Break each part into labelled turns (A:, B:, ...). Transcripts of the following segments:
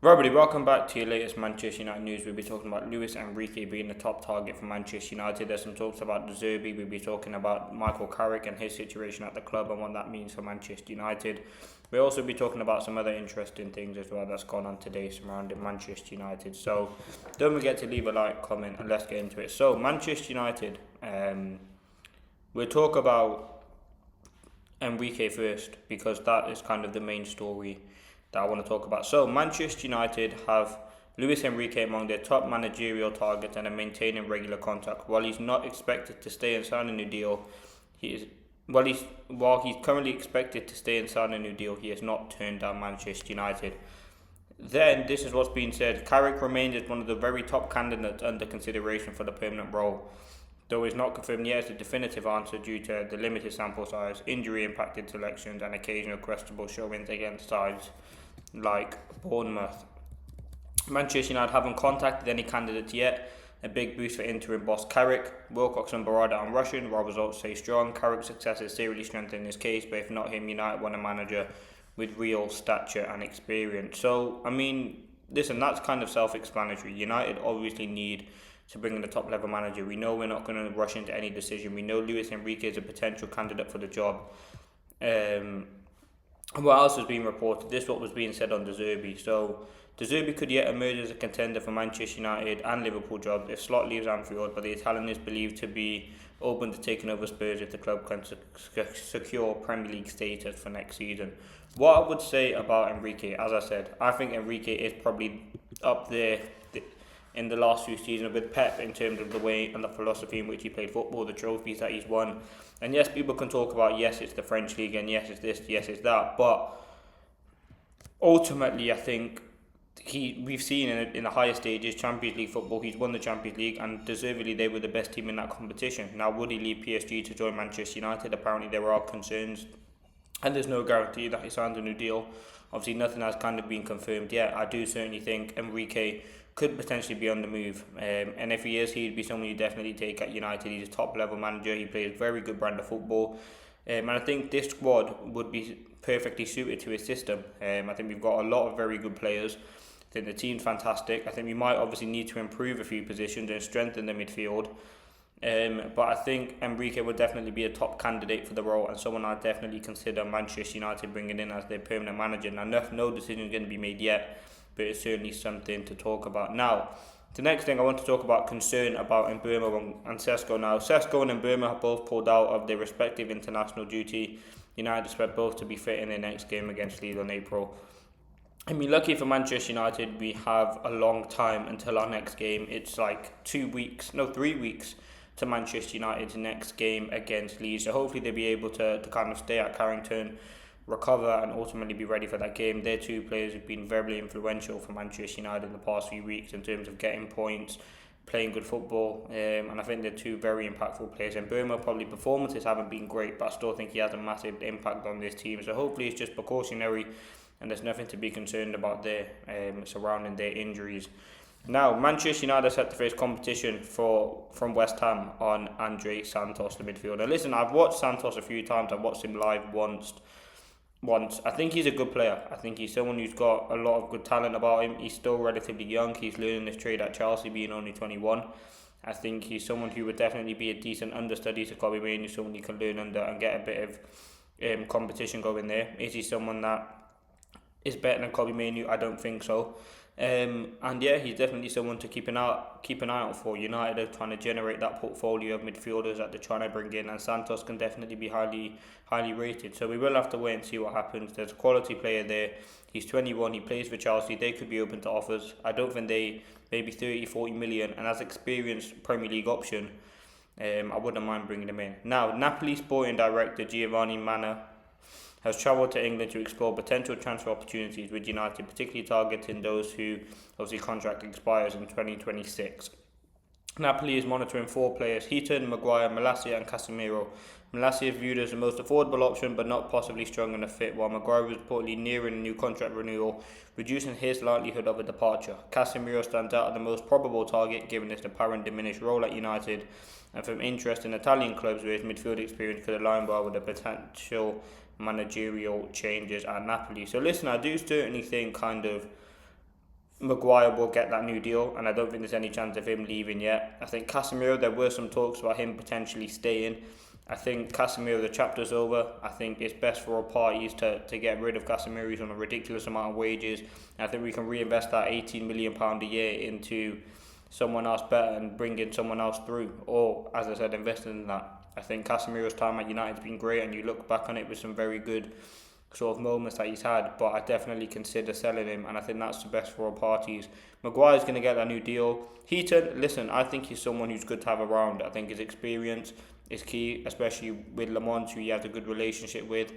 A: Robert, welcome back to your latest Manchester United news. We'll be talking about Luis Enrique being the top target for Manchester United. There's some talks about De Zerbi. We'll be talking about Michael Carrick and his situation at the club and what that means for Manchester United. We'll also be talking about some other interesting things as well that's gone on today surrounding Manchester United. So don't forget to leave a like, comment, and let's get into it. So Manchester United, we'll talk about Enrique first because that is kind of the main story that I want to talk about. So Manchester United have Luis Enrique among their top managerial targets and are maintaining regular contact. While he's not expected to stay and sign a new deal, while he's currently expected to stay and sign a new deal, he has not turned down Manchester United. Then this is what's being said. Carrick remains as one of the very top candidates under consideration for the permanent role, though it's not confirmed yet as a definitive answer due to the limited sample size, injury-impacted selections, and occasional questionable showings against sides like Bournemouth. Manchester United haven't contacted any candidates yet. A big boost for interim boss Carrick. Wilcox and Barada on Russian, while results stay strong. Carrick's success has seriously strengthened his case, but if not him, United want a manager with real stature and experience. So, listen, that's kind of self-explanatory. United obviously need to bring in a top-level manager. We know we're not going to rush into any decision. We know Luis Enrique is a potential candidate for the job. What else has been reported? This is what was being said on De Zerbi. So, De Zerbi could yet emerge as a contender for Manchester United and Liverpool jobs if Slot leaves Anfield, but the Italian is believed to be open to taking over Spurs if the club can secure Premier League status for next season. What I would say about Enrique, as I said, I think Enrique is probably up there in the last few seasons with Pep in terms of the way and the philosophy in which he played football, the trophies that he's won. And yes, people can talk about, yes, it's the French league, and yes, it's this, yes, it's that. But ultimately, I think we've seen in the higher stages, Champions League football, he's won the Champions League, and deservedly they were the best team in that competition. Now, would he leave PSG to join Manchester United? Apparently there are concerns, and there's no guarantee that he signs a new deal. Obviously, nothing has kind of been confirmed yet. I do certainly think Enrique could potentially be on the move, and if he is, he'd be someone you definitely take at United. He's a top-level manager. He plays a very good brand of football, and I think this squad would be perfectly suited to his system. I think we've got a lot of very good players. I think the team's fantastic. I think we might obviously need to improve a few positions and strengthen the midfield. But I think Enrique would definitely be a top candidate for the role and someone I'd definitely consider Manchester United bringing in as their permanent manager. Now, no decision is going to be made yet, but it's certainly something to talk about. Now, the next thing I want to talk about, concern about Mbeumo and Sesko. Now, Sesko and Mbeumo have both pulled out of their respective international duty. United expect both to be fit in their next game against Leeds in April. Lucky for Manchester United, we have a long time until our next game. It's like 3 weeks to Manchester United's next game against Leeds. So hopefully they'll be able to kind of stay at Carrington, recover, and ultimately be ready for that game. Their two players have been very influential for Manchester United in the past few weeks in terms of getting points, playing good football, and I think they're two very impactful players. And Burma, probably performances haven't been great, but I still think he has a massive impact on this team. So hopefully it's just precautionary and there's nothing to be concerned about there surrounding their injuries. Now, Manchester United set to face competition from West Ham on Andre Santos, the midfielder. Listen, I've watched Santos a few times. I've watched him live once. I think he's a good player. I think he's someone who's got a lot of good talent about him. He's still relatively young. He's learning his trade at Chelsea, being only 21. I think he's someone who would definitely be a decent understudy to Kobe Mainoo, someone you can learn under and get a bit of competition going there. Is he someone that is better than Kobe Mainoo? I don't think so. And yeah, he's definitely someone to keep an eye out for. United are trying to generate that portfolio of midfielders that they're trying to bring in, and Santos can definitely be highly rated. So we will have to wait and see what happens. There's a quality player there. He's 21, he plays for Chelsea. They could be open to offers. I don't think maybe 30-40 million, and as experienced Premier League option, I wouldn't mind bringing him in. Now, Napoli sporting director Giovanni Manna has travelled to England to explore potential transfer opportunities with United, particularly targeting those who obviously contract expires in 2026. Napoli is monitoring 4 players: Heaton, Maguire, Malacia and Casemiro. Malacia is viewed as the most affordable option but not possibly strong enough fit, while Maguire was reportedly nearing a new contract renewal, reducing his likelihood of a departure. Casemiro stands out as the most probable target given his apparent diminished role at United, and from interest in Italian clubs where his midfield experience could align well with the potential managerial changes at Napoli. So listen, I do certainly think Maguire will get that new deal, and I don't think there's any chance of him leaving yet. I think Casemiro, there were some talks about him potentially staying. I think Casemiro, the chapter's over. I think it's best for all parties to get rid of Casemiro. He's on a ridiculous amount of wages. And I think we can reinvest that £18 million a year into someone else better and bring in someone else through. Or, as I said, invest in that. I think Casemiro's time at United has been great, and you look back on it with some very good sort of moments that he's had, but I definitely consider selling him, and I think that's the best for all parties. Maguire's going to get that new deal. Heaton, listen, I think he's someone who's good to have around. I think his experience is key, especially with Lamont, who he has a good relationship with.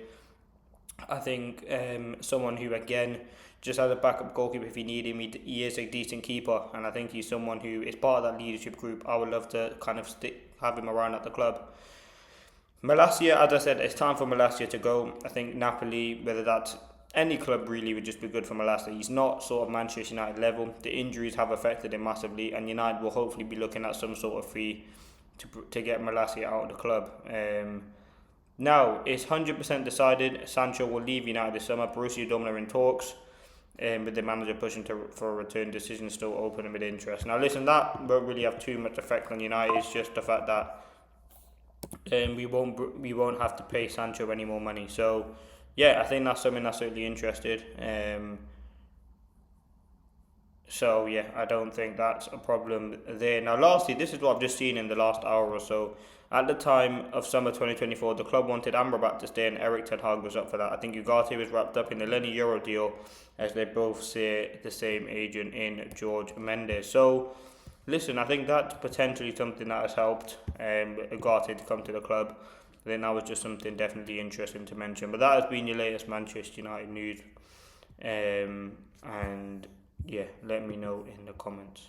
A: I think someone who, again, just as a backup goalkeeper, if you need him, he is a decent keeper, and I think he's someone who is part of that leadership group. I would love to kind of have him around at the club. Malacia, as I said, it's time for Malacia to go. I think Napoli, whether that's any club really, would just be good for Malacia. He's not sort of Manchester United level. The injuries have affected him massively, and United will hopefully be looking at some sort of fee to get Malacia out of the club. Now, it's 100% decided Sancho will leave United this summer. Borussia Dortmund are in talks, with the manager pushing for a return. Decision still open and with interest. Now, listen, that won't really have too much effect on United. It's just the fact that we won't have to pay Sancho any more money. So yeah, I think that's something that's certainly interested. So yeah, I don't think that's a problem there. Now, lastly, this is what I've just seen in the last hour or so. At the time of summer 2024, the club wanted Amrabat to stay, and Eric Ten Hag was up for that. I think Ugarte was wrapped up in the Lenny Euro deal, as they both share the same agent in George Mendes. So listen, I think that's potentially something that has helped Ugarte to come to the club. I think that was just something definitely interesting to mention. But that has been your latest Manchester United news. And yeah, let me know in the comments.